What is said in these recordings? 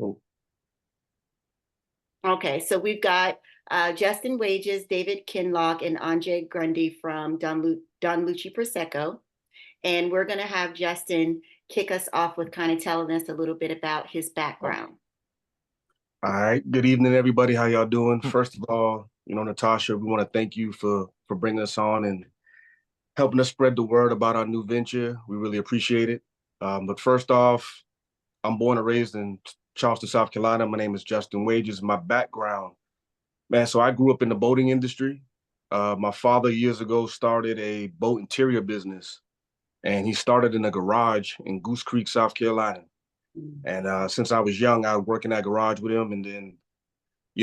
Oh, Okay, so we've got Justin Wages, David Kinlock, and Andre Grundy from Don Luchi Prosecco. And we're going to have Justin kick us off with kind of telling us a little bit about his background. all right. Good evening, everybody. How y'all doing? First of all, Natasha, we want to thank you for bringing us on and helping us spread the word about our new venture. We really appreciate it. But first off, I'm born and raised in Charleston, South Carolina. My name is Justin Wages. My background, man, so I grew up in the boating industry. My father years ago started a boat interior business, and he started in a garage in Goose Creek, South Carolina. And since I was young, I would work in that garage with him. And then,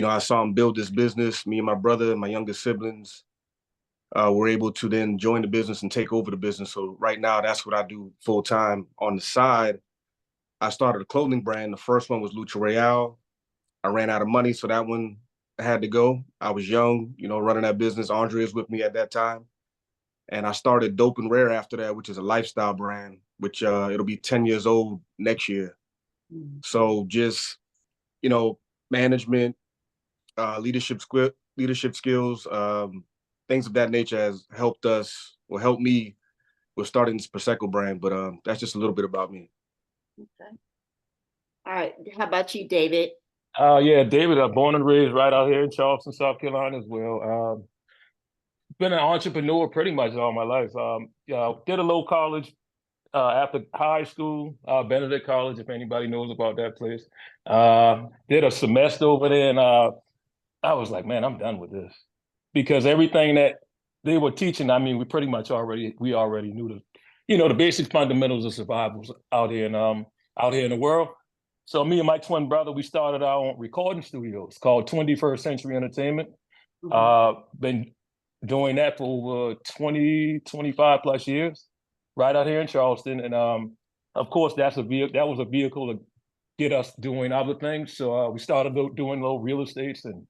I saw him build this business. Me and my brother and my younger siblings were able to then join the business and take over the business. So right now, that's what I do full time. On the side, I started a clothing brand. The first one was Lucha Royale. I ran out of money, so that one had to go. I was young, running that business. Andre is with me at that time. And I started Dope and Rare after that, which is a lifestyle brand, which it'll be 10 years old next year. So just, you know, management, leadership skills, things of that nature has helped us or helped me with starting this Prosecco brand. But that's just a little bit about me. Okay. All right. How about you, David? Yeah, David, born and raised right out here in Charleston, South Carolina as well. Been an entrepreneur pretty much all my life. Yeah, did a little college after high school, Benedict College, if anybody knows about that place. Did a semester over there, and I was like, man, I'm done with this because everything that they were teaching, I mean, we already knew the basic fundamentals of survival out here in the world. So me and my twin brother, we started our own recording studio. It's called 21st Century Entertainment. Been doing that for over 20, 25 plus years, right out here in Charleston. And of course, that was a vehicle to get us doing other things. So we started doing little real estates and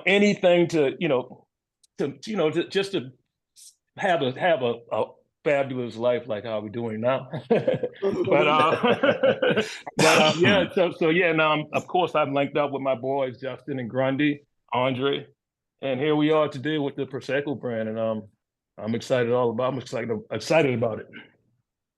anything just to have a fabulous life like how we're doing now. Yeah, so yeah, and of course I've linked up with my boys Justin and Grundy, Andre, and here we are today with the Prosecco brand, and I'm excited about it.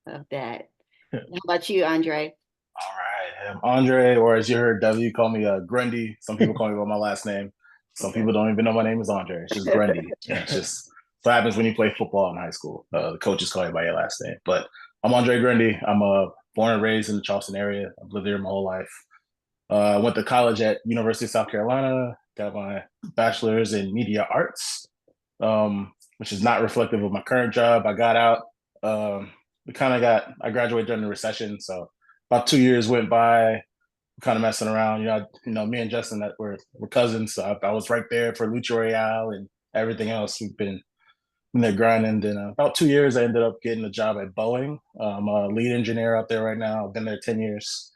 Of that. How about you, Andre? All right, I'm Andre, or as you heard W call me Grundy. Some people call me by my last name. Some people don't even know my name is Andre. It's just Grundy. It's just what happens when you play football in high school. The coaches call you by your last name. But I'm Andre Grundy. I'm born and raised in the Charleston area. I've lived there my whole life. I went to college at University of South Carolina. Got my bachelor's in media arts, which is not reflective of my current job. I got out. I graduated during the recession, so about 2 years went by, kind of messing around. Me and Justin that we're cousins, so I was right there for Lucha Royale and everything else. We've been in there grinding. And about 2 years, I ended up getting a job at Boeing. I'm a lead engineer out there right now. I've been there 10 years.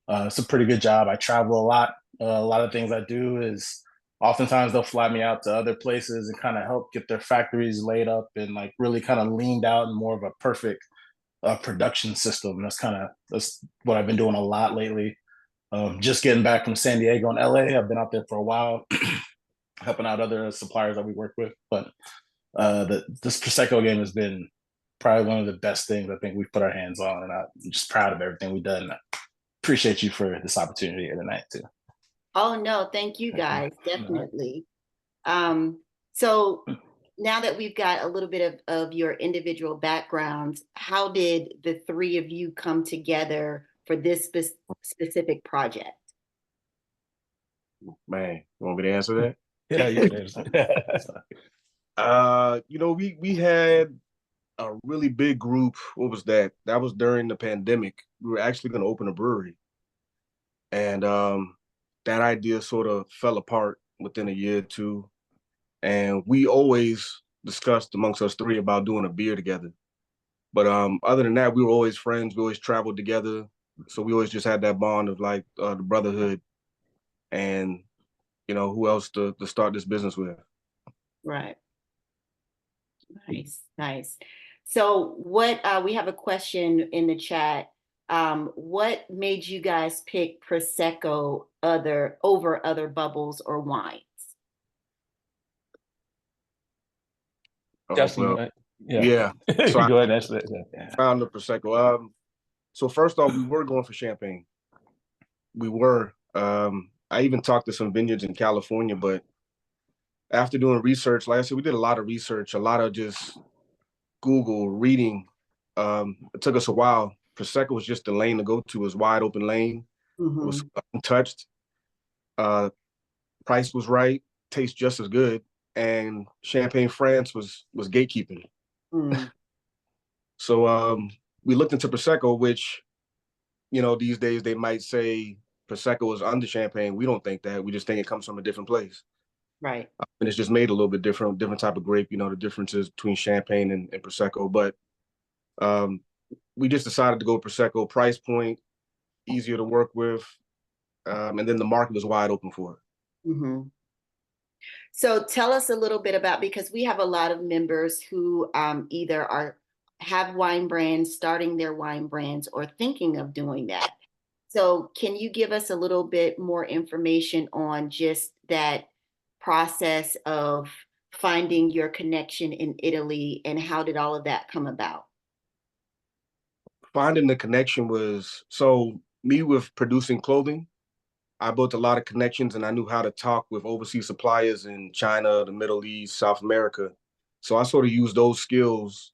It's a pretty good job. I travel a lot. A lot of things I do is oftentimes they'll fly me out to other places and kind of help get their factories laid up and like really kind of leaned out and more of a perfect production system. That's what I've been doing a lot lately. Just getting back from San Diego and LA. I've been out there for a while, helping out other suppliers that we work with. But this Prosecco game has been probably one of the best things I think we've put our hands on, and I'm just proud of everything we've done. I appreciate you for this opportunity here tonight too. Oh no, thank you guys, definitely. So now that we've got a little bit of your individual backgrounds, how did the three of you come together for this specific project? Man, you want me to answer that? Yeah, you can answer. We had a really big group. What was that? That was during the pandemic. We were actually going to open a brewery. And that idea sort of fell apart within a year or two. And we always discussed amongst us three about doing a beer together. But other than that, we were always friends. We always traveled together. So we always just had that bond of like the brotherhood and, who else to start this business with. Right. Nice. So we have a question in the chat. What made you guys pick Prosecco over other bubbles or wines? Oh, Justin, well, yeah. yeah. So You I go ahead. That's it. Yeah. found the Prosecco. So first off, we were going for champagne. We were. I even talked to some vineyards in California, but after doing research, like I said, we did a lot of research, a lot of just Google reading. It took us a while. Prosecco was just the lane to go to. It was wide open lane. It was Mm-hmm. untouched. Price was right. Tastes just as good. And Champagne France was gatekeeping. Mm, So we looked into Prosecco, which these days they might say Prosecco is under Champagne. We don't think that. We just think it comes from a different place. right. And it's just made a little bit different type of grape, the differences between Champagne and Prosecco. But um, we just decided to go Prosecco, price point, easier to work with. And then the market was wide open for it. Mm-hmm. So tell us a little bit about, because we have a lot of members who either have wine brands, starting their wine brands, or thinking of doing that. So can you give us a little bit more information on just that process of finding your connection in Italy, and how did all of that come about? Finding the connection was so me with producing clothing. I built a lot of connections and I knew how to talk with overseas suppliers in China, the Middle East, South America. So I sort of used those skills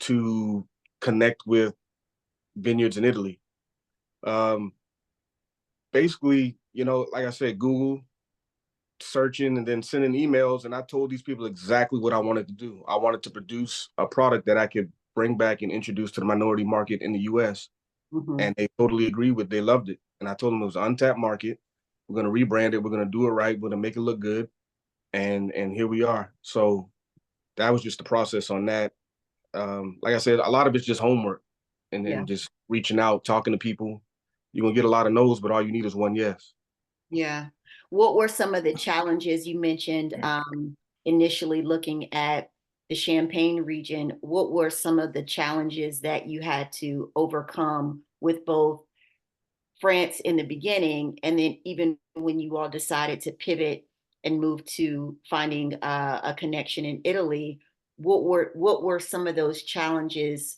to connect with vineyards in Italy. Um, Basically, like I said, Google, searching, and then sending emails. And I told these people exactly what I wanted to do. I wanted to produce a product that I could bring back and introduce to the minority market in the US. Mm-hmm. And they totally agreed with. They loved it. And I told them it was an untapped market. We're going to rebrand it. We're going to do it right. We're going to make it look good. And here we are. So that was just the process on that. Like I said, a lot of it's just homework and Yeah. then just reaching out, talking to people. You're going to get a lot of no's, but all you need is one yes. Yeah. What were some of the challenges you mentioned initially looking at the Champagne region? What were some of the challenges that you had to overcome with both France in the beginning, and then even when you all decided to pivot and move to finding a connection in Italy? What were some of those challenges,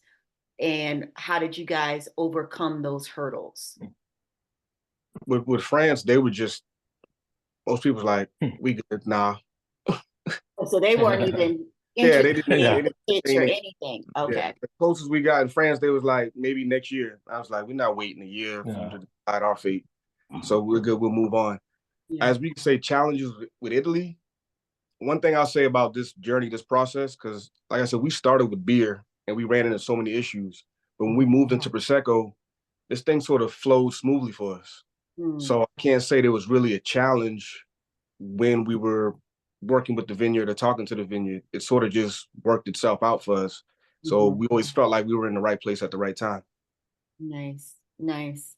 and how did you guys overcome those hurdles? With France, they were just, most people's like, we good. Nah. So they weren't even Yeah, interested they didn't, in Yeah. they the didn't pitch or think, anything. yeah. Okay. The closest we got in France, they was like, maybe next year. I was like, we're not waiting a year for you Yeah. to decide our fate. So we're good. We'll move on. Yeah. As we can say, challenges with Italy, one thing I'll say about this journey, this process, because like I said, we started with beer and we ran into so many issues. But when we moved into Prosecco, this thing sort of flowed smoothly for us. Hmm. So I can't say there was really a challenge when we were working with the vineyard or talking to the vineyard. It sort of just worked itself out for us. So Mhm. we always felt like we were in the right place at the right time. Nice, nice.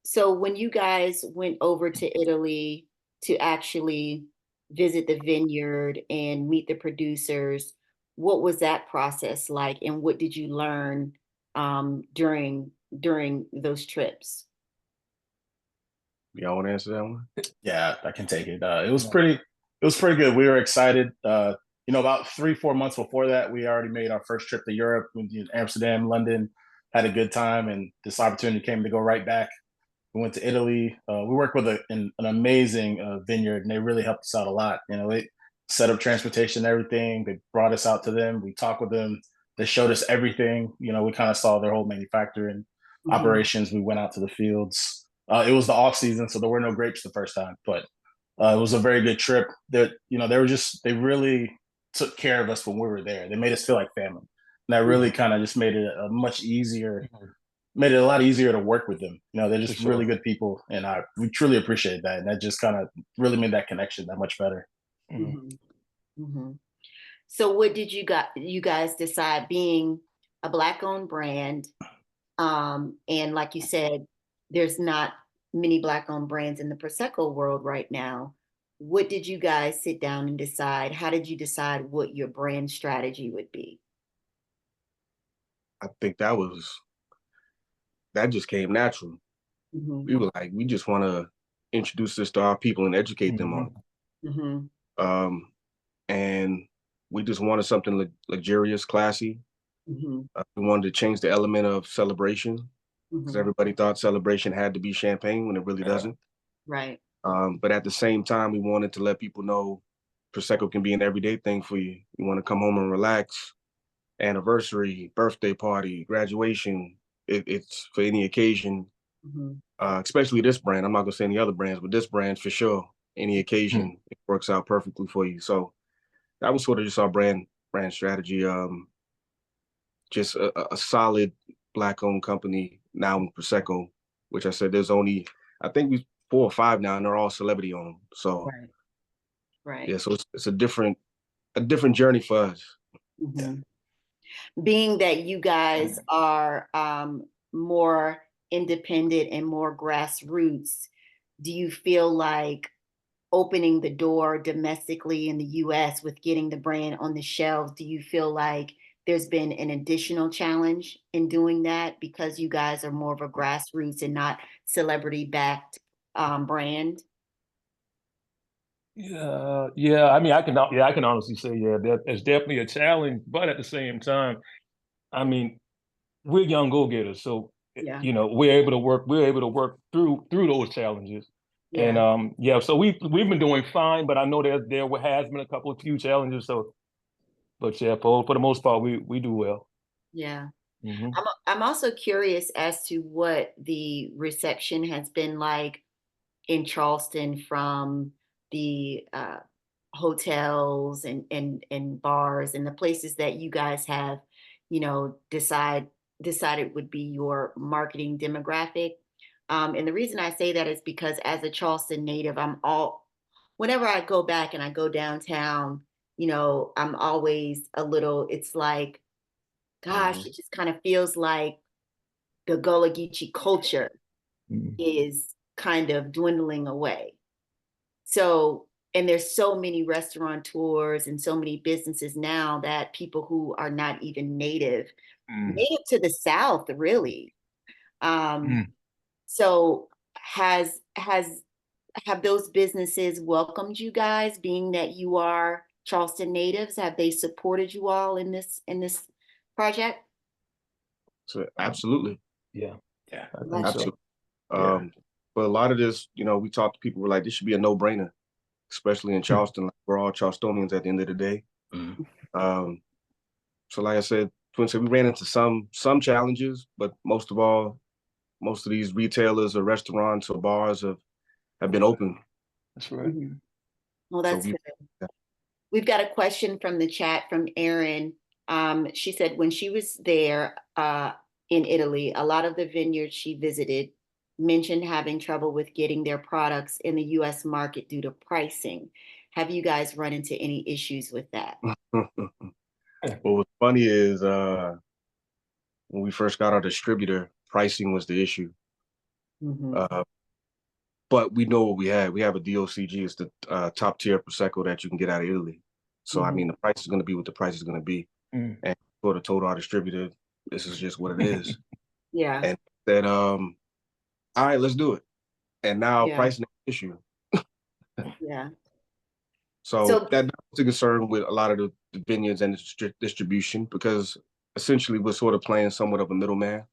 So when you guys went over to Italy to actually visit the vineyard and meet the producers, what was that process like, and what did you learn during those trips? Y'all want to answer that one? Yeah, I can take it. It was pretty good. We were excited. About 3-4 months before that, we already made our first trip to Europe. We did Amsterdam, London, had a good time, and this opportunity came to go right back. We went to Italy. We worked with an amazing vineyard, and they really helped us out a lot. They set up transportation, everything. They brought us out to them. We talked with them. They showed us everything. We kind of saw their whole manufacturing Mhm. operations. We went out to the fields. It was the off season, so there were no grapes the first time, but it was a very good trip. They really took care of us when we were there. They made us feel like family, and that really kind of just made it a much easier made it a lot easier to work with them. They're For just really sure. good people, and we truly appreciate that. And that just kind of really made that connection that much better. Mhm. Mhm. Mhm. So what did you guys decide, being a Black owned brand, and like you said, there's not many Black owned brands in the Prosecco world right now. What did you guys sit down and decide? How did you decide what your brand strategy would be? I think that was that just came natural. Mhm. We were like, we just want to introduce this to our people and educate them on it. Mhm. And we just wanted something luxurious, classy. Mhm. We wanted to change the element of celebration because Mhm. everybody thought celebration had to be champagne when it really doesn't. Right. But at the same time, we wanted to let people know Prosecco can be an everyday thing for you. You want to come home and relax, anniversary, birthday party, graduation. It's for any occasion, Mhm. especially this brand. I'm not going to say any other brands, but this brand for sure, any occasion, it works out perfectly for you. So that was sort of just our brand strategy. Just a solid Black-owned company now in Prosecco, which I said there's only, I think we 4 or 5 now, and they're all celebrity owned. So Right. Right. yeah, so it's a different journey for us. Mhm. Being that you guys are more independent and more grassroots, do you feel like opening the door domestically in the US with getting the brand on the shelves, do you feel like there's been an additional challenge in doing that because you guys are more of a grassroots and not celebrity backed brand? Yeah. I mean, I can honestly say, yeah, that it's definitely a challenge. But at the same time, I mean, we're young go-getters, so Yeah. we're able to work. We're able to work through those challenges. And Yeah. yeah, so we've been doing fine. But I know there has been a couple of few challenges. So, but yeah, for the most part, we do well. Yeah. Hmm. I'm also curious as to what the reception has been like in Charleston from the hotels and bars and the places that you guys have, decided would be your marketing demographic. And the reason I say that is because as a Charleston native, whenever I go back and I go downtown, I'm always a little, it's like, gosh, it just kind of feels like the Gullah Geechee culture is kind of dwindling away. So, and there's so many restaurateurs and so many businesses now that people who are not even native to the South, really. Um, so have those businesses welcomed you guys, being that you are Charleston natives? Have they supported you all in this project? So absolutely, Yeah, Yeah. I think That's so. absolutely. Yeah. But a lot of this, we talked to people, we're like, this should be a no-brainer, especially in Charleston. Like, we're all Charlestonians at the end of the day. Mhm. Um, so like I said, Twin said we ran into some challenges, but most of all, most of these retailers or restaurants or bars have been open. That's right. Mhm. Well, So that's good. We've got a question from the chat from Erin. She said when she was there in Italy, a lot of the vineyards she visited mentioned having trouble with getting their products in the US market due to pricing. Have you guys run into any issues with that? what was funny is when we first got our distributor, pricing was the issue. Mhm. Uh, but we know what we had. We have a D.O.C.G. It's the top tier prosecco that you can get out of Italy. So I Mhm. mean, the price is going to be what the price is going to be. Mm. And sort of told our distributor, this is just what it is. Yeah. And said, all right, let's do it. And now Yeah. pricing is an issue. Yeah. So So that's a concern with a lot of the vineyards and the distribution because essentially we're sort of playing somewhat of a middleman.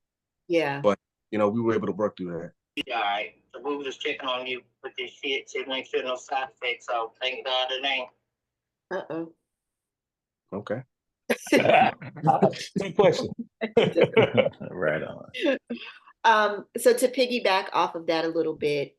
yeah. But we were able to work through that. All right. So we were just checking on you with this shit to make sure no side effects. So thank God it ain't. Uh-oh. Okay. Good question. Right on. So to piggyback off of that a little bit,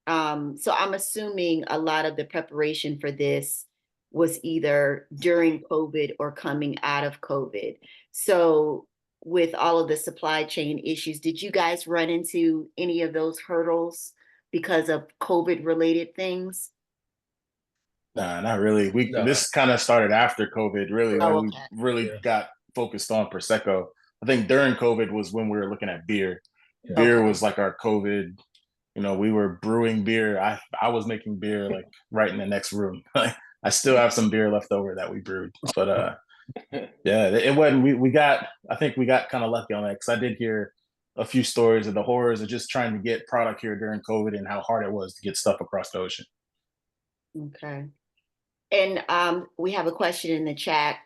so I'm assuming a lot of the preparation for this was either during COVID or coming out of COVID. So with all of the supply chain issues, did you guys run into any of those hurdles because of COVID related things? Nah, not really. No. This kind of started after COVID, really, when Oh, we okay. really Yeah. got focused on Prosecco. I think during COVID was when we were looking at beer. Yeah. Beer Okay. was like our COVID. We were brewing beer. I was making beer like right in the next room. I still have some beer left over that we brewed. But yeah, it wasn't. I think we got kind of lucky on that because I did hear a few stories of the horrors of just trying to get product here during COVID and how hard it was to get stuff across the ocean. Okay. And we have a question in the chat.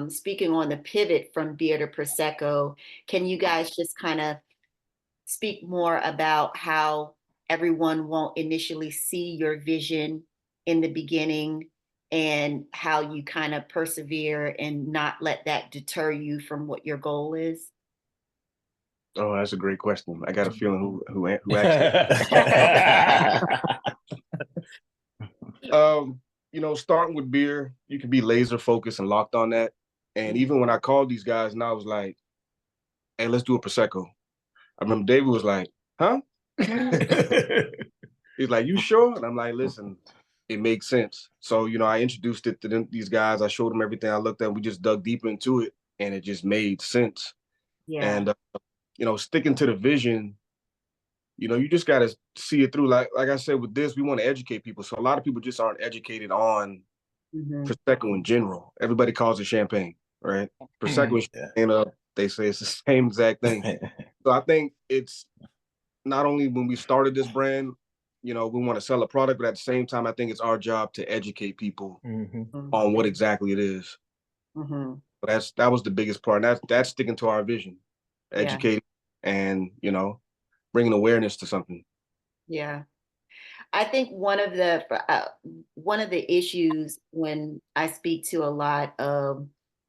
Speaking on the pivot from beer to Prosecco, can you guys just kind of speak more about how everyone won't initially see your vision in the beginning and how you kind of persevere and not let that deter you from what your goal is? Oh, that's a great question. I got a feeling who asked that. Starting with beer, you can be laser focused and locked on that. And even when I called these guys and I was like, hey, let's do a Prosecco. I remember David was like, huh? He's like, you sure? And I'm like, listen, it makes sense. So, I introduced it to these guys. I showed them everything I looked at. We just dug deeper into it and it just made sense. Yeah. And, sticking to the vision, you just got to see it through. Like I said, with this, we want to educate people. So a lot of people just aren't educated on Prosecco in general. Everybody calls it champagne, right? Prosecco and champagne, they say it's the same exact thing. So I think it's not only when we started this brand, we want to sell a product, but at the same time, I think it's our job to educate people on what exactly it is. But that was the biggest part. And that's sticking to our vision, educating and, bringing awareness to something. Yeah. I think one of the issues when I speak to a lot of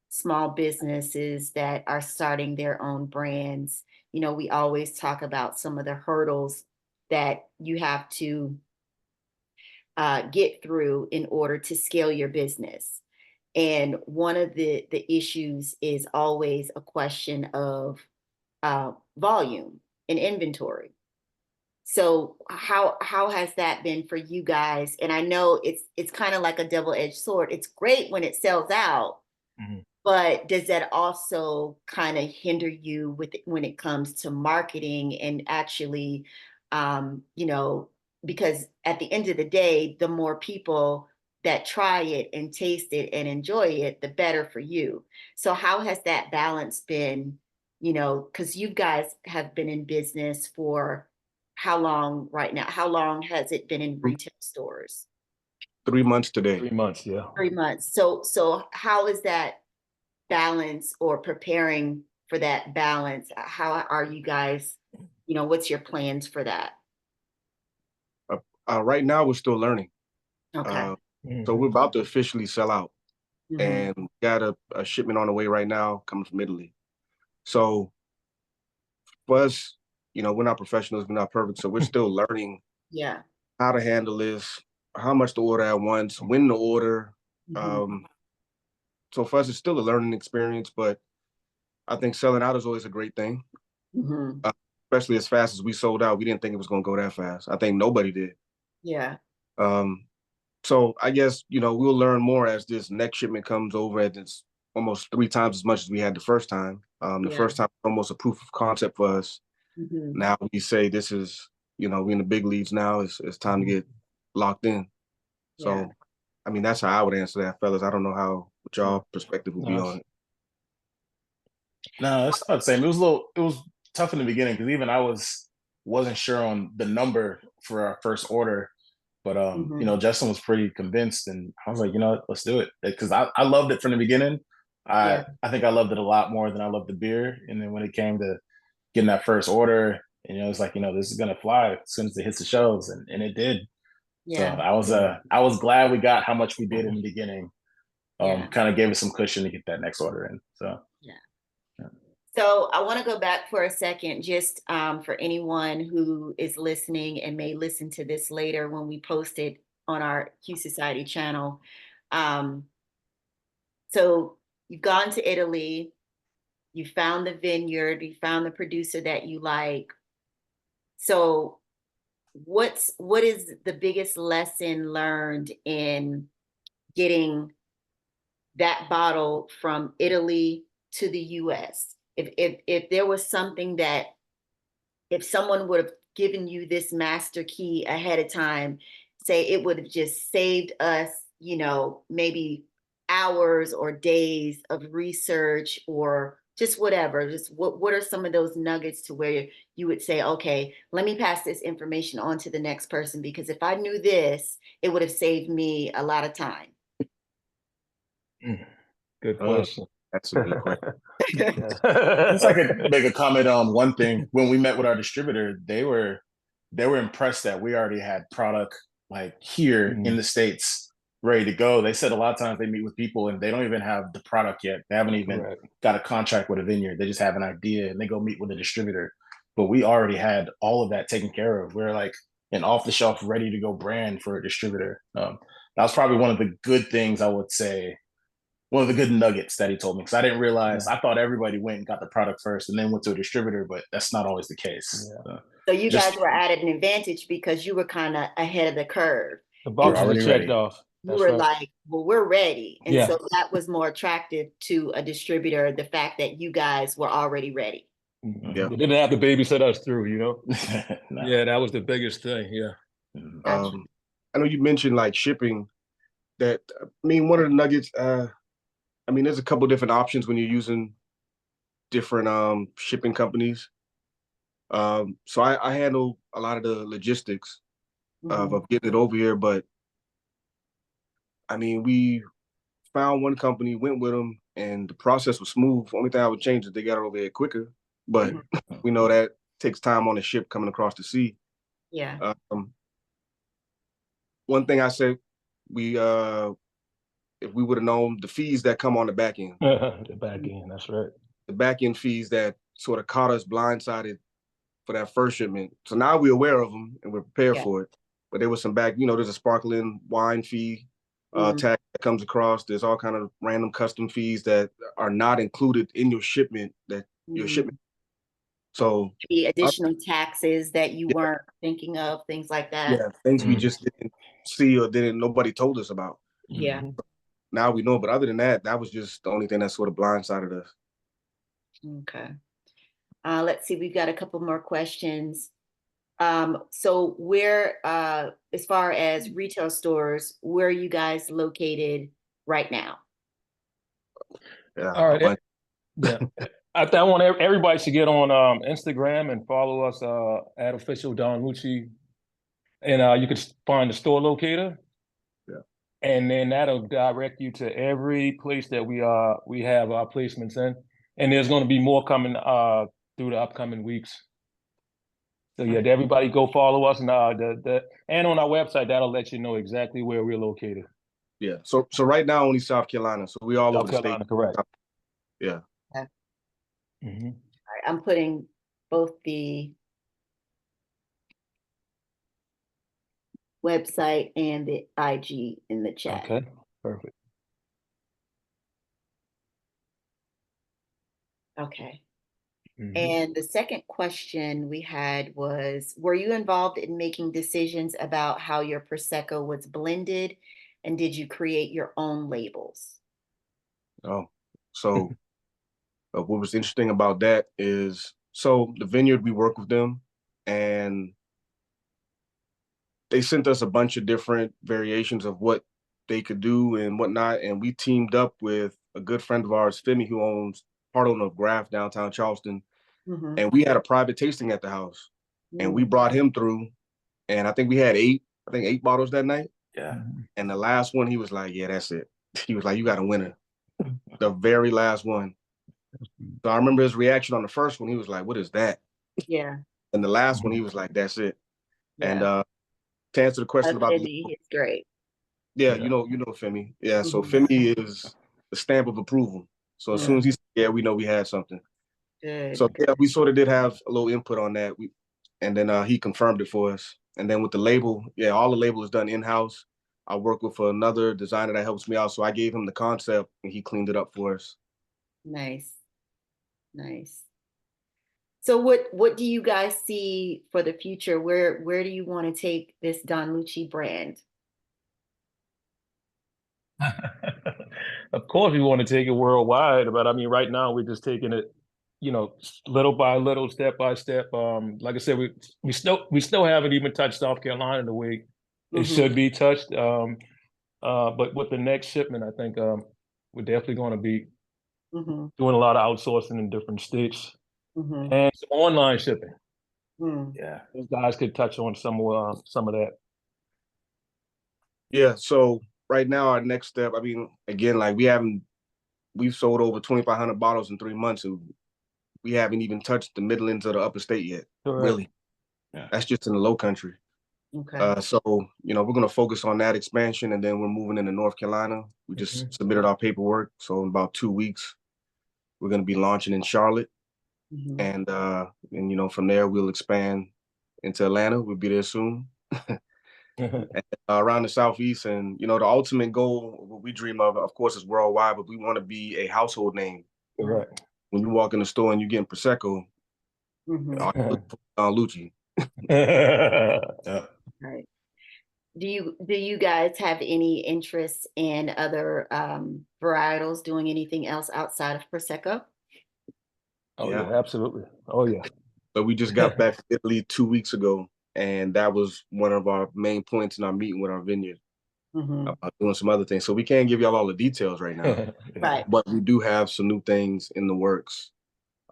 small businesses that are starting their own brands, we always talk about some of the hurdles that you have to get through in order to scale your business. And one of the issues is always a question of volume and inventory. So how has that been for you guys? And I know it's kind of like a double-edged sword. It's great when it sells out, but does that also kind of hinder you when it comes to marketing and actually, because at the end of the day, the more people that try it and taste it and enjoy it, the better for you. So how has that balance been? Because you guys have been in business for how long right now? How long has it been in retail stores? 3 months today. 3 months, yeah. 3 months. So how is that balance or preparing for that balance? How are you guys, what's your plans for that? Right now, we're still learning. Okay. So we're about to officially sell out. And got a shipment on the way right now coming from Italy. So for us, we're not professionals, we're not perfect. So we're still learning how to handle this, how much to order at once, when to order. So for us, it's still a learning experience, but I think selling out is always a great thing. Especially as fast as we sold out. We didn't think it was going to go that fast. I think nobody did. Yeah. So I guess, we'll learn more as this next shipment comes over, and it's almost 3 times as much as we had the first time. The first time was almost a proof of concept for us. Now we say this is, we're in the big leagues now. It's time to get locked in. So, I mean, that's how I would answer that, fellas. I don't know what y'all perspective would be on it. No, it's not the same. It was tough in the beginning because even I wasn't sure on the number for our first order. But Justin was pretty convinced, and I was like, let's do it, because I loved it from the beginning. I think I loved it a lot more than I loved the beer. And then when it came to getting that first order, it's like, this is gonna fly as soon as it hits the shelves, and it did. So I was glad we got how much we did in the beginning. Kind of gave us some cushion to get that next order in. So So I want to go back for a second, just for anyone who is listening and may listen to this later when we post it on our Q Society channel. So you've gone to Italy, you found the vineyard, you found the producer that you like. So what is the biggest lesson learned in getting that bottle from Italy to the US? If there was something that, if someone would have given you this master key ahead of time, say it would have just saved us, maybe hours or days of research or just whatever, just what are some of those nuggets to where you would say, okay, let me pass this information on to the next person, because if I knew this, it would have saved me a lot of time. Good question. That's a good question. If I could make a comment on one thing. When we met with our distributor, they were impressed that we already had product like here in the States ready to go. They said a lot of times they meet with people and they don't even have the product yet. They haven't even got a contract with a vineyard. They just have an idea and they go meet with a distributor. But we already had all of that taken care of. We're like an off-the-shelf, ready to go brand for a distributor. That was probably one of the good things, I would say, one of the good nuggets that he told me, because I didn't realize, I thought everybody went and got the product first and then went to a distributor, but that's not always the case. So you guys were at an advantage because you were kind of ahead of the curve. The boxes were checked off. You were like, well, we're ready. And Yeah. so that was more attractive to a distributor, the fact that you guys were already ready. Yeah. They didn't have to babysit us through, you know? No. Yeah, that was the biggest thing. Yeah. Gotcha. I know you mentioned like shipping. That, I mean, one of the nuggets, I mean, there's a couple different options when you're using different shipping companies. So I handle a lot of the logistics of getting it over here, but I mean, we found one company, went with them, and the process was smooth. Only thing I would change is they got it over here quicker, but we know that takes time on the ship coming across the sea. Yeah. One thing I said, if we would have known the fees that come on the back end. The back end, that's right. The back end fees that sort of caught us blindsided for that first shipment. So now we're aware of them and we're prepared for it. But there was some there's a sparkling wine fee tag that comes across. There's all kind of random custom fees that are not included in your shipment, your shipment. So the additional taxes that you weren't thinking of, things like that. Yeah, things we just didn't see or nobody told us about. Yeah. Now we know, but other than that, that was just the only thing that sort of blindsided us. Okay. Let's see, we've got a couple more questions. So where, as far as retail stores, where are you guys located right now? Yeah. All right. Yeah. I want everybody to get on Instagram and follow us at official Don Luchi, and you can find the store locator. Yeah. And then that'll direct you to every place that we have our placements in, and there's going to be more coming through the upcoming weeks. So yeah, everybody go follow us, and and on our website that'll let you know exactly where we're located. Yeah. So right now only South Carolina. So we all over the state. Correct. Yeah. Okay. Mm-hmm. All right, I'm putting both the website and the IG in the chat. Okay, perfect. Okay. And the second question we had was, were you involved in making decisions about how your Prosecco was blended? And did you create your own labels? Oh, so what was interesting about that is, so the vineyard, we work with them and they sent us a bunch of different variations of what they could do and whatnot. And we teamed up with a good friend of ours, Femi, who owns part owner of Graf downtown Charleston. And we had a private tasting at the house and we brought him through. And I think we had eight bottles that night. Yeah. And the last one, he was like, yeah, that's it. He was like, you got a winner. The very last one. So I remember his reaction on the first one. He was like, what is that? Yeah. And the last one, he was like, that's it. Yeah. And to answer the question about Femi, it's great. Yeah, you know Femi. Yeah, so Femi is the stamp of approval. So as soon as he said, yeah, we know we had something. Good. So yeah, we sort of did have a little input on that. And then he confirmed it for us. And then with the label, yeah, all the label is done in-house. I work with another designer that helps me out. So I gave him the concept and he cleaned it up for us. Nice. Nice. So what do you guys see for the future? Where do you want to take this Don Luchi brand? Of course, we want to take it worldwide, but I mean, right now we're just taking it, little by little, step by step. Like I said, we still haven't even touched South Carolina the way it should be touched. But with the next shipment, I think we're definitely going to be Mm-hmm. doing a lot of outsourcing in different states, Mm-hmm. and some online shipping. Mm. Yeah, those guys could touch on some of that. Yeah. So right now, our next step, I mean, again, like we've sold over 2,500 bottles in 3 months, and we haven't even touched the Midlands or the upper state yet. Correct. Really. Yeah. That's just in the low country. Okay. So, you know, we're going to focus on that expansion, and then we're moving into North Carolina. We just submitted our paperwork. So in about 2 weeks, we're going to be launching in Charlotte. Mm-hmm. And, you know, from there, we'll expand into Atlanta. We'll be there soon. And, around the Southeast. And, you know, the ultimate goal, what we dream of course, is worldwide, but we want to be a household name. Correct. When you walk in the store and you getting Prosecco, Mm-hmm. Luchi. Yeah. Right. Do you guys have any interest in other varietals, doing anything else outside of Prosecco? Oh Yeah. yeah, absolutely. Oh yeah. So we just got back from Italy 2 weeks ago, and that was one of our main points in our meeting with our vineyard. Mm-hmm. Doing some other things. So we can't give y'all all the details right now, Right. but we do have some new things in the works.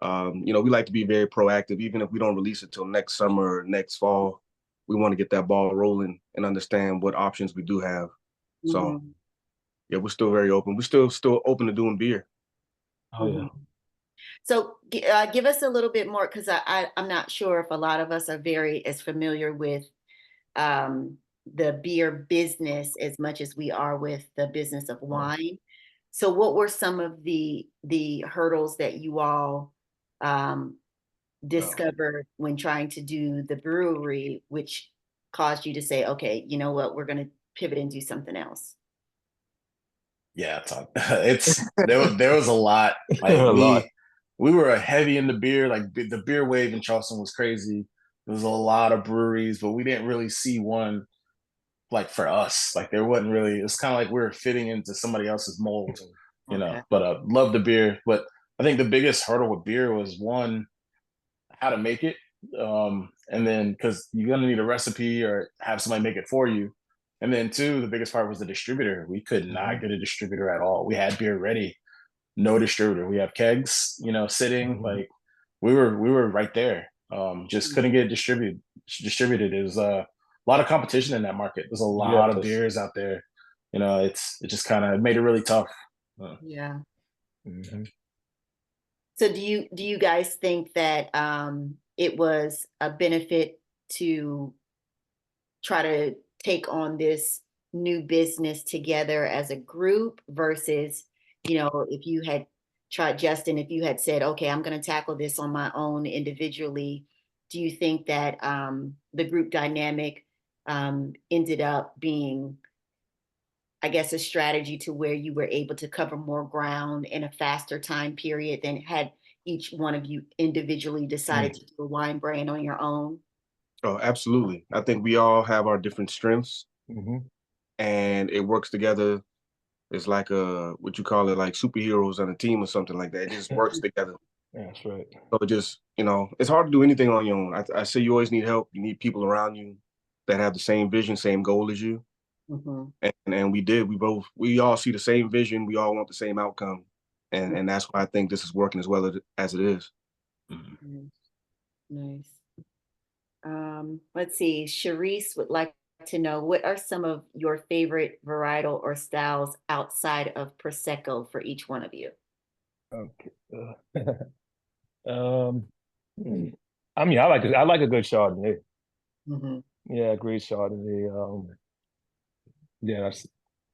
You know, we like to be very proactive, even if we don't release it till next summer or next fall. We want to get that ball rolling and understand what options we do have. So Mm-hmm. yeah, we're still very open. We're still open to doing beer. Oh yeah. So give us a little bit more, because I'm not sure if a lot of us are very as familiar with the beer business as much as we are with the business of wine. So what were some of the hurdles that you all discovered when trying to do the brewery, which caused you to say, okay, you know what, we're going to pivot and do something else? Yeah, there was a lot. Like A lot. we were heavy in the beer. Like the beer wave in Charleston was crazy. There was a lot of breweries, but we didn't really see one like for us. Like there wasn't really. It's kind of like we were fitting into somebody else's mold, you know. Okay. But love the beer. But I think the biggest hurdle with beer was one, how to make it, and then because you're gonna need a recipe or have somebody make it for you. And then two, the biggest part was the distributor. We could not get a distributor at all. We had beer ready, no distributor. We have kegs, you know, sitting. Like we were right there. Just couldn't get distributed. It was a lot of competition in that market. There's a lot of beers out there. You know, it just kind of made it really tough. Yeah. Mhm. So do you guys think that it was a benefit to try to take on this new business together as a group versus, you know, if you had tried, Justin, if you had said, okay, I'm going to tackle this on my own individually, do you think that the group dynamic ended up being, I guess, a strategy to where you were able to cover more ground in a faster time period than had each one of you individually decided to do a wine brand on your own? Oh, absolutely. I think we all have our different strengths, and it works together. It's like what you call it, like superheroes on a team or something like that. It just works together. That's right. So it just, you know, it's hard to do anything on your own. I say you always need help. You need people around you that have the same vision, same goal as you. Mm-hmm. And we did. We all see the same vision. We all want the same outcome. And that's why I think this is working as well as it is. Nice. Let's see. Sharice would like to know, what are some of your favorite varietal or styles outside of Prosecco for each one of you? Okay. I mean, I like a good Chardonnay. Mm-hmm. Yeah, great Chardonnay. Yeah,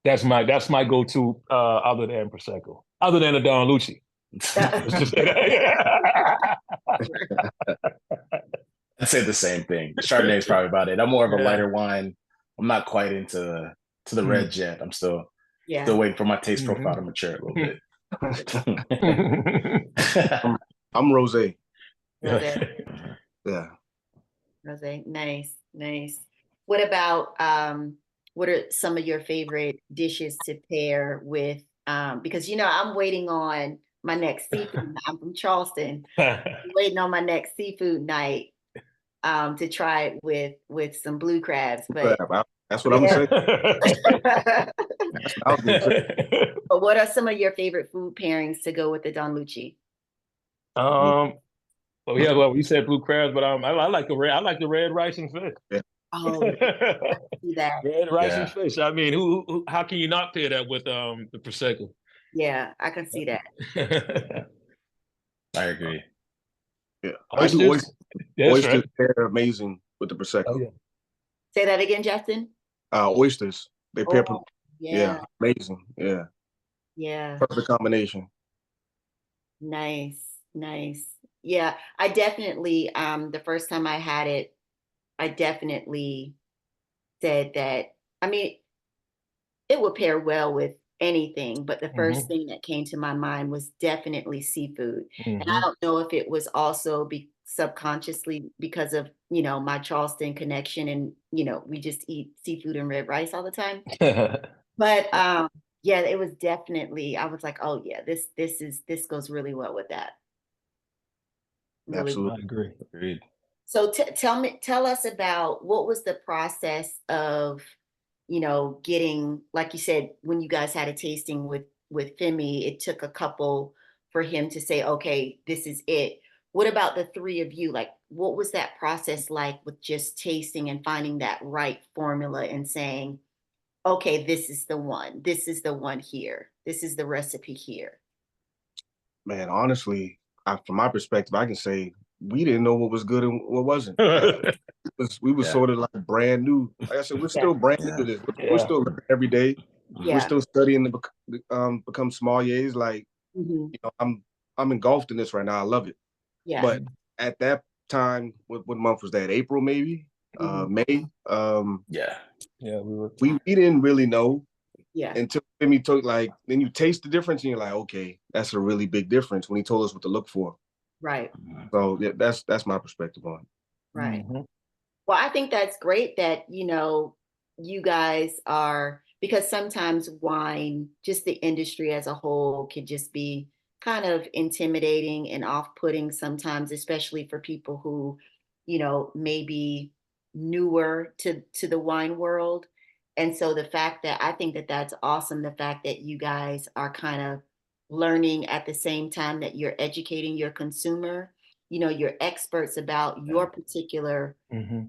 that's my go-to other than Prosecco, other than a Don Luchi. Let's just say that. I'd say the same thing. Chardonnay is probably about it. I'm more of a lighter wine. I'm not quite into the reds yet. I'm still waiting for my taste profile to mature a little bit. I'm rosé. Rosé. Yeah. Rosé. Nice. What about what are some of your favorite dishes to pair with? Because you know, I'm waiting on my next seafood. I'm from Charleston. I'm waiting on my next seafood night to try it with some blue crabs. But That's what I'm saying. That's what I was gonna say. But what are some of your favorite food pairings to go with the Don Luchi? Well, yeah, well, you said blue crabs, but I like the red rice and fish. Yeah. Oh, see that. Red rice and Yeah. fish. I mean, how can you not pair that with the prosecco? Yeah, I can see that. I agree. Yeah, I do Oysters. That's oysters. right. They're amazing with the Oh prosecco. yeah. Say that again, Justin. Oysters. They pair. Oh, Yeah, yeah, amazing. Yeah, yeah. perfect combination. Nice, nice. Yeah, I definitely, the first time I had it, I definitely said that, I mean, it would pair well with anything, but the first thing that came to my mind was definitely seafood. And I don't know if it was also subconsciously because of, my Charleston connection and, we just eat seafood and red rice all the time. But yeah, it was definitely, I was like, oh yeah, this goes really well with that. Really. Absolutely. I agree. Agreed. So tell us about what was the process of, getting, like you said, when you guys had a tasting with Femi, it took a couple for him to say, okay, this is it. What about the three of you? Like, what was that process like with just tasting and finding that right formula and saying, okay, this is the one. This is the one here. This is the recipe here. Man, honestly, from my perspective, I can say we didn't know what was good and what wasn't. We was Yeah. sort of like brand new. Like I said, we're still brand new to this. We're Yeah. still learning every day. We're Yeah. still studying to become sommeliers. Like, Mhm. I'm engulfed in this right now. I love it. Yeah. But at that time, what month was that? April, maybe? May. Yeah. Yeah, We didn't really know Yeah. until Timmy took, like, then you taste the difference and you're like, okay, that's a really big difference when he told us what to look for. Right. So yeah, that's my perspective on it. Right. Well, I think that's great that, you guys are, because sometimes wine, just the industry as a whole, can just be kind of intimidating and off-putting sometimes, especially for people who, may be newer to the wine world. And so the fact that I think that that's awesome, the fact that you guys are kind of learning at the same time that you're educating your consumer, you're experts about your particular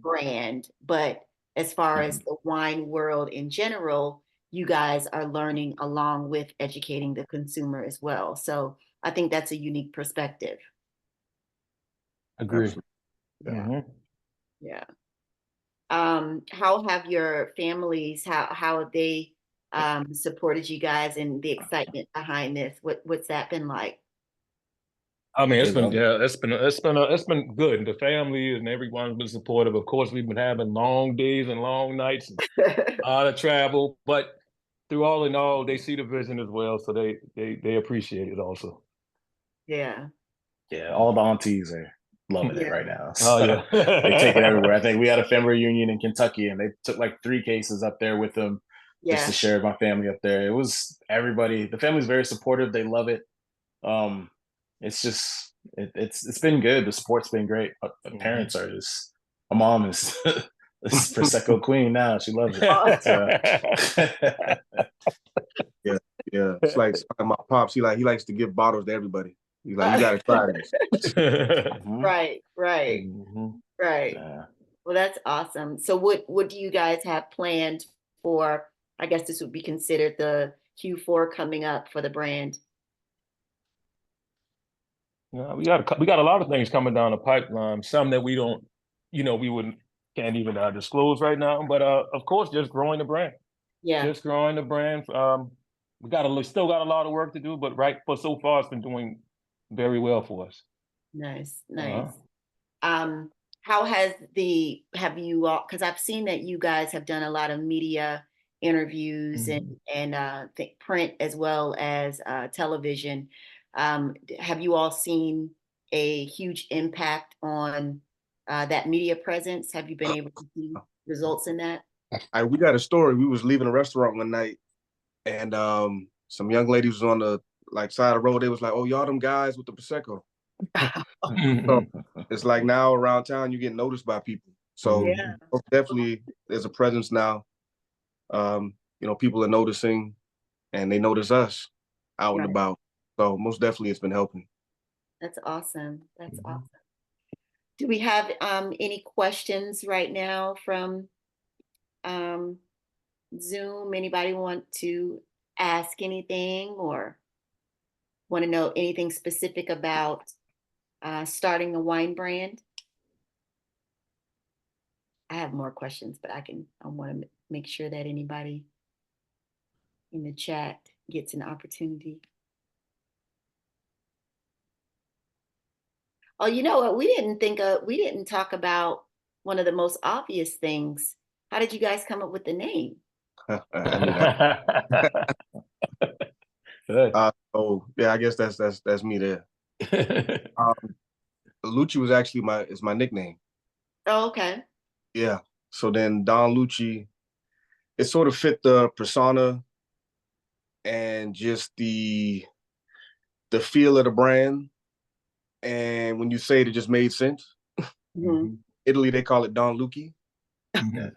brand, but as far as the wine world in general, you guys are learning along with educating the consumer as well. So I think that's a unique perspective. agree. Absolutely. Yeah. Yeah. How have your families, how have they supported you guys and the excitement behind this? What's that been like? I mean, It's been- it's been good. The family and everyone's been supportive. Of course, we've been having long days and long nights, and a lot of travel, but through all in all, they see the vision as well, so they appreciate it also. Yeah. Yeah. All the aunties are loving it Yeah. right now. Oh yeah, They take it everywhere. I think we had a family reunion in Kentucky, and they took like 3 cases up there with them just Yeah. to share with my family up there. It was everybody. The family's very supportive. They love it. It's just it's been good. The support's been great. The parents are just. My mom is this prosecco queen now. She loves it. So, Yeah, yeah. It's like my pops. He likes to give bottles to everybody. He's like, you got to try this. Right. Right. Right. Yeah. Well, that's awesome. So what do you guys have planned for, I guess this would be considered the Q4 coming up for the brand? Yeah, we got a lot of things coming down the pipeline. Some that we don't, we can't even disclose right now. But of course, just growing the brand. Yeah. Just growing the brand. We still got a lot of work to do, but so far it's been doing very well for us. Nice. How have you all, because I've seen that you guys have done a lot of media interviews and think print as well as television. Have you all seen a huge impact on that media presence? Have you been able to see results in that? We got a story. We was leaving a restaurant one night, and some young ladies was on the side of the road. They was like, "Oh, y'all them guys with the prosecco." So it's like now around town you get noticed by people. So Yeah. definitely there's a presence now. People are noticing. and they notice us out and Right. about. So most definitely it's been helping. That's awesome. That's Mhm. awesome. Do we have any questions right now from Zoom? Anybody want to ask anything or want to know anything specific about starting a wine brand? I have more questions, but I want to make sure that anybody in the chat gets an opportunity. Oh, you know what? We didn't talk about one of the most obvious things. How did you guys come up with the name? I knew that. Good. Oh yeah, I guess that's me there. Luchi was actually my nickname. Oh, okay. Yeah. So then Don Luchi, it sort of fit the persona and just the feel of the brand. And when you say it, it just made sense. Mhm. Italy, they call it Don Luchi. Mhm.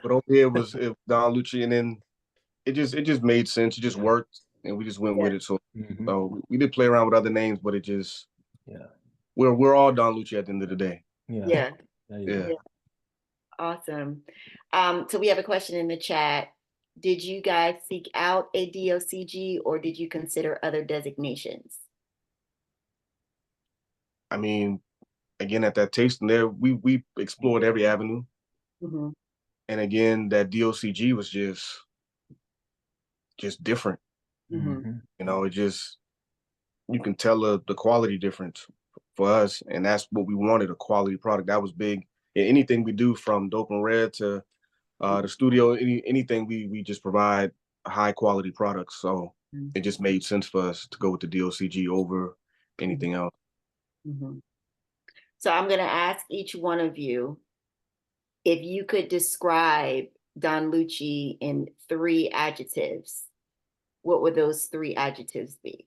But over here it was Don Luchi, and then it just made sense. It just worked, and we just went Yeah. with it. So Mhm. so we did play around with other names, but it just Yeah. we're all Don Luchi at the end of the day. Yeah. Yeah. There you Yeah. go. Awesome. So we have a question in the chat. Did you guys seek out a D.O.C.G or did you consider other designations? I mean, again, at that tasting there, we explored every avenue. Mm-hmm. And again, that D.O.C.G was just different. Mm-hmm. Mhm. You know, it just you can tell the quality difference for us, and that's what we wanted, a quality product. That was big. In anything we do, from Dope and Red to the studio, anything we just provide high quality products. So it just made sense for us to go with the D.O.C.G over anything else. Mm-hmm. So I'm going to ask each one of you if you could describe Don Luchi in 3 adjectives. What would those 3 adjectives be?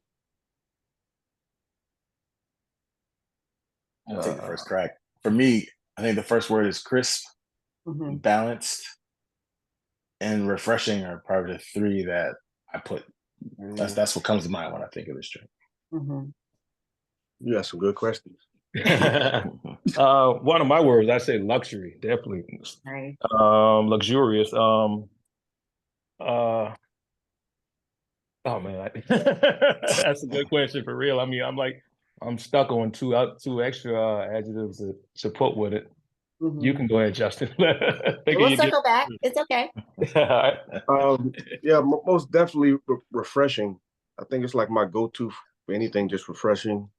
I'll take the first crack. For me, I think the first word is crisp, Mm-hmm. balanced, and refreshing are probably the 3 that I put. That's what comes to mind when I think of this drink. Mm-hmm. You got some good questions. One of my words, I say luxury, definitely. Right. Luxurious. Oh man, that's a good question for real. I mean, I'm stuck on two extra adjectives to put with it. Mm-hmm. You can go ahead, Justin. We'll circle back. It's okay. Yeah, most definitely refreshing. I think it's like my go-to for anything, just refreshing.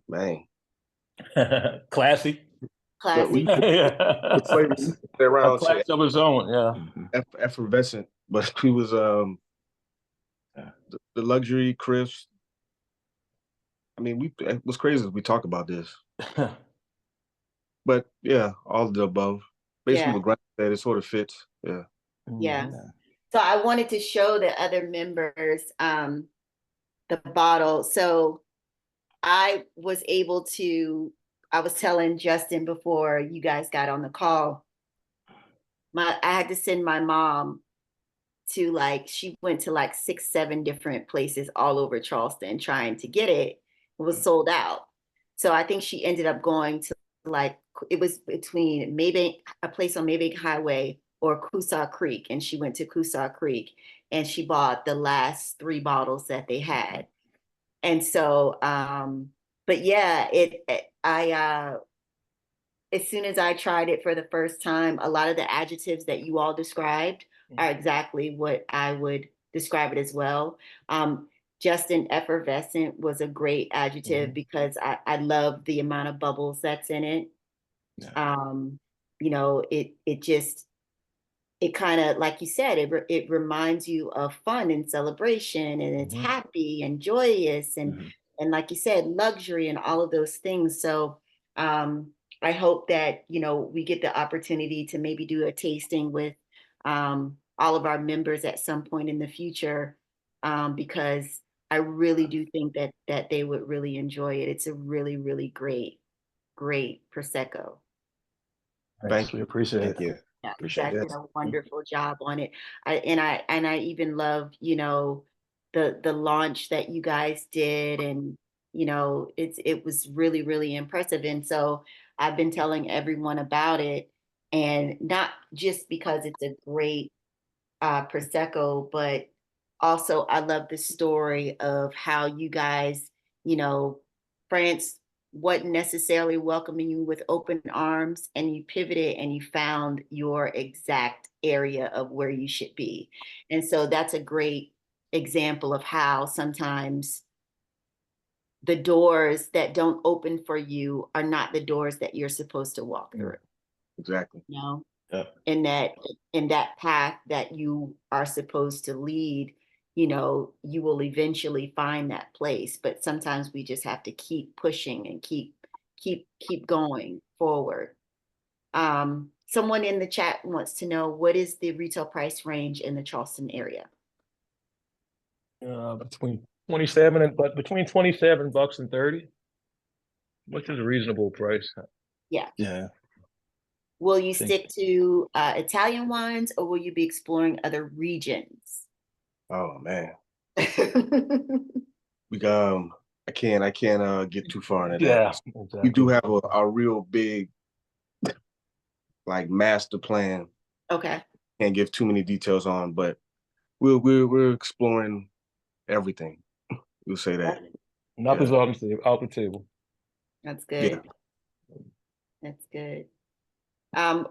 Man, Classy. but Classy. the flavor A around class shit, of its own, yeah. effervescent. But we was the luxury crisp. I mean, what's crazy is we talk about this, but yeah, all of the above. Basically, Yeah. what Grant said, it sort of fits. Yeah. Yeah. So I wanted to show the other members the bottle. So I was telling Justin before you guys got on the call, I had to send my mom to she went to 6, 7 different places all over Charleston trying to get it. It was sold out. So I think she ended up going to it was between maybe a place on Maybank Highway or Coosaw Creek. And she went to Coosaw Creek and she bought the last 3 bottles that they had. And so, but yeah, as soon as I tried it for the first time, a lot of the adjectives that you all described are exactly what I would describe it as well. Justin, effervescent was a great adjective because I love the amount of bubbles that's in it. Yeah. You know, it kind of, like you said, it reminds you of fun and celebration, and it's happy and joyous, and like you said, luxury and all of those things. So I hope that, we get the opportunity to maybe do a tasting with all of our members at some point in the future, because I really do think that they would really enjoy it. It's a really, really great Prosecco. Thank We you. appreciate Thank it. you. Yeah, you Appreciate guys it. did a wonderful job on it. I even love, the launch that you guys did, and it was really, really impressive. And so I've been telling everyone about it, and not just because it's a great prosecco, but also I love the story of how you guys, France wasn't necessarily welcoming you with open arms, and you pivoted and you found your exact area of where you should be. And so that's a great example of how sometimes the doors that don't open for you are not the doors that you're supposed to walk through. Exactly. Yeah. In that path that you are supposed to lead, you will eventually find that place. But sometimes we just have to keep pushing and keep going forward. Someone in the chat wants to know, what is the retail price range in the Charleston area? Between 27 and between $27 and 30, which is a reasonable price. Yeah. Yeah. Will you Think- stick to Italian wines, or will you be exploring other regions? Oh man, I can't get too far into Yeah, that. exactly. We do have a real big like master plan. Okay. Can't give too many details on, but we're exploring everything. We'll say that. Nothing's off the table. That's good. That's good.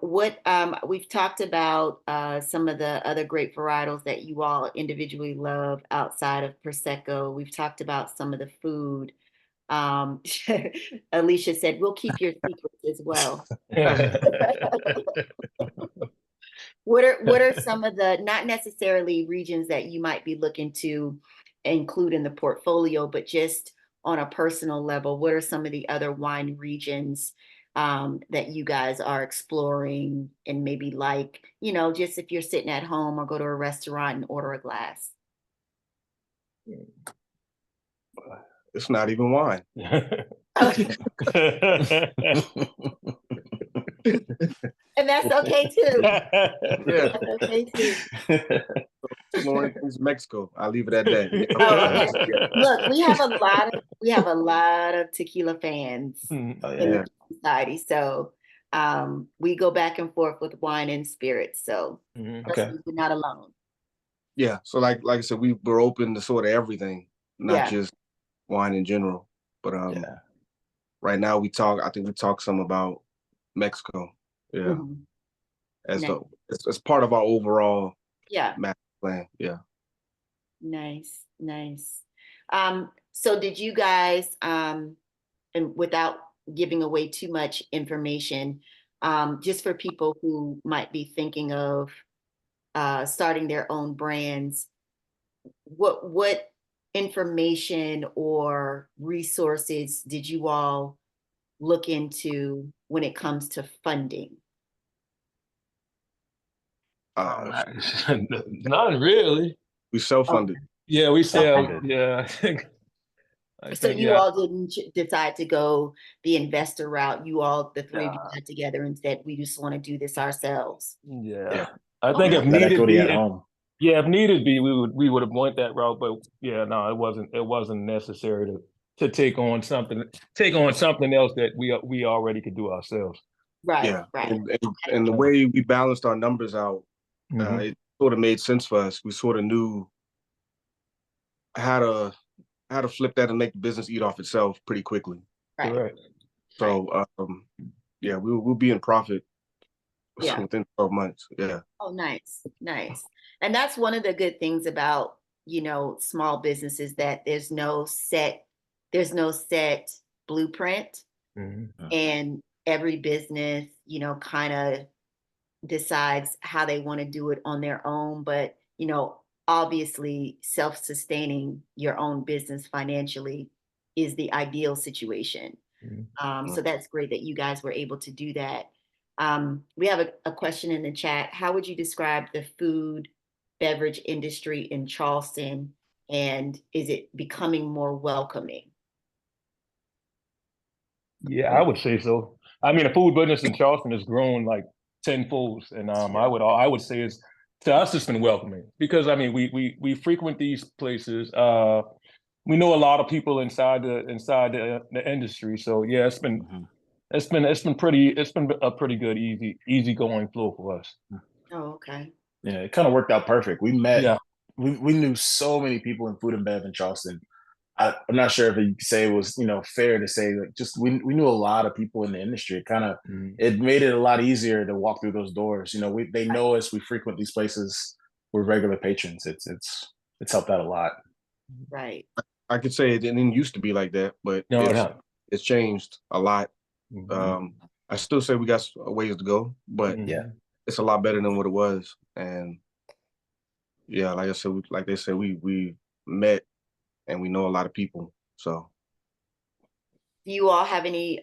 We've talked about some of the other great varietals that you all individually love outside of Prosecco. We've talked about some of the food. Alicia said, we'll keep your secrets as well. What are some of the, not necessarily regions that you might be looking to include in the portfolio, but just on a personal level, what are some of the other wine regions that you guys are exploring, and maybe just if you're sitting at home or go to a restaurant and order a glass? It's not even wine. And that's okay too. Yeah. That's okay too. Exploring things in Mexico. I'll leave it at that. Oh, okay. Look, we have a lot of tequila fans Hmm. Oh, in yeah. the society. So we go back and forth with wine and spirits. So Mhm. trust Okay. me, you're not alone. Yeah. So like I said, we're open to sort of everything, not Yeah. just wine in general. But Yeah. right now I think we talk some about Mexico. Yeah. Mhm. As Nice. as part of our overall Yeah. master plan. Yeah. Nice. Nice. So did you guys, and without giving away too much information, just for people who might be thinking of starting their own brands, what information or resources did you all look into when it comes to funding? Not really. We self-funded. Yeah, we sell. Self-funded. Yeah, So you all didn't decide to go the investor route. The three of you got together and said, we just want to do this ourselves. Yeah. I think Okay. if That needed equity be, at home. if needed be, we would have went that route. But yeah, no, it wasn't necessary to take on something else that we already could do ourselves. Right, Yeah. right. And the way we balanced our numbers out, Mhm. it sort of made sense for us. We sort of knew how to flip that and make the business eat off itself pretty quickly. Right. Correct. So yeah, we'll be in profit Yeah. within 12 months. Yeah. Oh, nice, nice. And that's one of the good things about, small businesses, that there's no set blueprint, Mhm. and every business, kind of decides how they want to do it on their own. But, obviously self-sustaining your own business financially is the ideal situation. Mhm. So that's great that you guys were able to do that. We have a question in the chat. How would you describe the food beverage industry in Charleston, and is it becoming more welcoming? Yeah, I would say so. I mean, the food business in Charleston has grown like tenfold. And I would say it's, to us, it's been welcoming, because I mean, we frequent these places. We know a lot of people inside the industry. So yeah, it's been a pretty good, easy going flow for us. Oh, okay. Yeah, it kind of worked out perfect. We met, Yeah. we knew so many people in food and bev in Charleston. I'm not sure if you could say it was, fair to say, like, just we knew a lot of people in the industry. It kind of it made it a lot easier to walk through those doors. They know us. We frequent these places. We're regular patrons. It's helped out a lot. Right. I could say it didn't used to be like that, but No, it's changed a lot. Mhm. I still say we got a ways to go, but Yeah. it's a lot better than what it was. And yeah, like I said, like they said, we met and we know a lot of people. So Do you all have any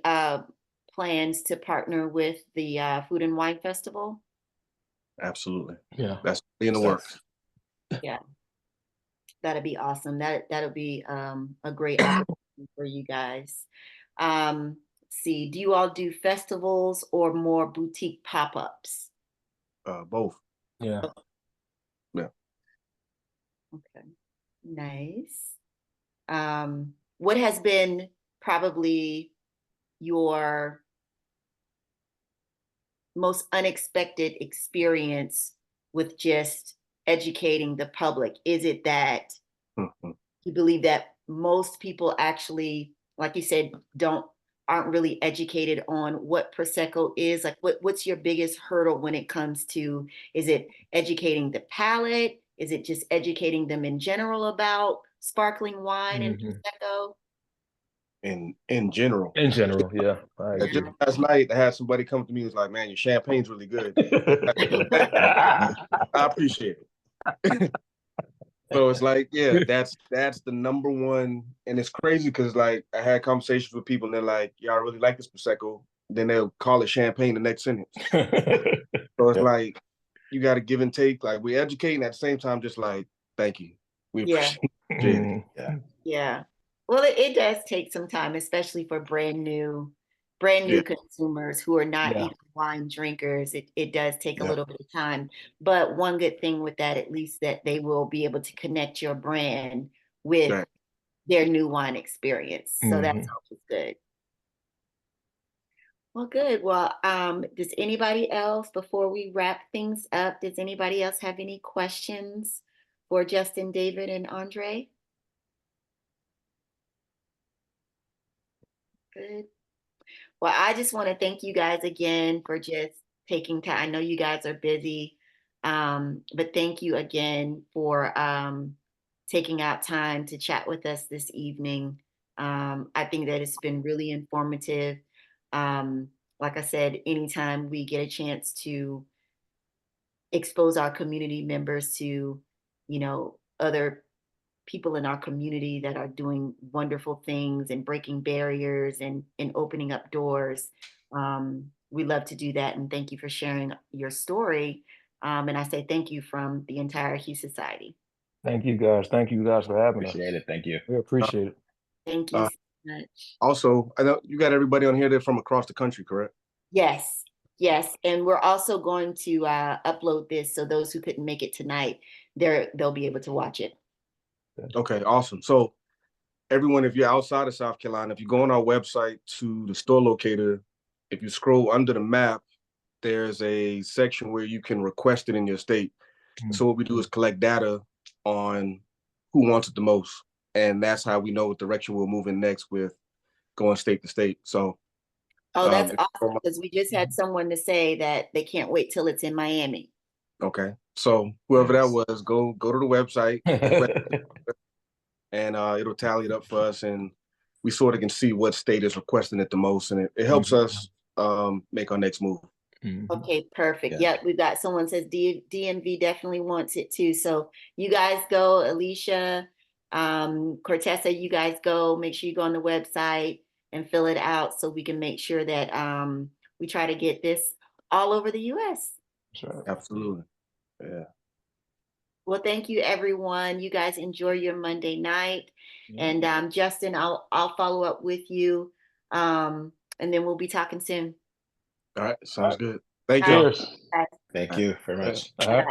plans to partner with the Food and Wine Festival? absolutely, Yeah. that's in the works. Yeah, that'd be awesome. That'll be a great opportunity for you guys. See, do you all do festivals or more boutique pop-ups? Both. Yeah. Yeah. Okay, nice. What has been probably your most unexpected experience with just educating the public? Is it that Mhm. you believe that most people actually, like you said, aren't really educated on what Prosecco is? Like what's your biggest hurdle when it comes to, is it educating the palate? Is it just educating them in general about sparkling wine and Prosecco? In general. In general, yeah. I Just agree. last night, I had somebody come to me and was like, "Man, your champagne's really good." I appreciate it. So it's like, yeah, that's the number one, and it's crazy because like I had conversations with people and they're like, "Yeah, I really like this prosecco." Then they'll call it champagne the next sentence. So it's like you got to give and take. Like we educating at the same time, just like, thank you, we Yeah. appreciate it. Yeah. Yeah. Well, it does take some time, especially for brand new Yeah. consumers who are not Yeah. even wine drinkers. It does take a Yeah. little bit of time. But one good thing with that, at least that they will be able to connect your brand with Right. their new wine experience. So that's always good. Well, good. Well, does anybody else, before we wrap things up, does anybody else have any questions for Justin, David, and Andre? Good. Well, I just want to thank you guys again for just taking time. I know you guys are busy, but thank you again for taking out time to chat with us this evening. I think that it's been really informative. Like I said, anytime we get a chance to expose our community members to, other people in our community that are doing wonderful things and breaking barriers and opening up doors. We love to do that. And thank you for sharing your story. And I say thank you from the entire Hue Society. Thank you guys. Thank you guys for having us. Appreciate it. Thank you. We appreciate it. Thank you Uh, so much. Also, I know you got everybody on here. They're from across the country, correct? Yes, yes. And we're also going to upload this so those who couldn't make it tonight, they'll be able to watch it. Okay, awesome. So everyone, if you're outside of South Carolina, if you go on our website to the store locator, if you scroll under the map, there's a section where you can request it in your state. So what we do is collect data on who wants it the most. And that's how we know what direction we'll move in next with going state to state. So Oh, that's awesome, because we just had someone to say that they can't wait till it's in Miami. okay. So whoever that was, go to the website and it'll tally it up for us, and we sort of can see what state is requesting it the most, and it helps us make our next move. Okay, perfect. Yeah. Yep, we've got someone says DMV definitely wants it too. So you guys go, Alicia, Cortessa, you guys go, make sure you go on the website and fill it out so we can make sure that we try to get this all over the US. Sure. Absolutely. Yeah. Well, thank you, everyone. You guys enjoy your Monday night. And Justin, I'll follow up with you. And then we'll be talking soon. All right. Sounds good. Thank you. Cheers. Thank you very much. Uh-huh.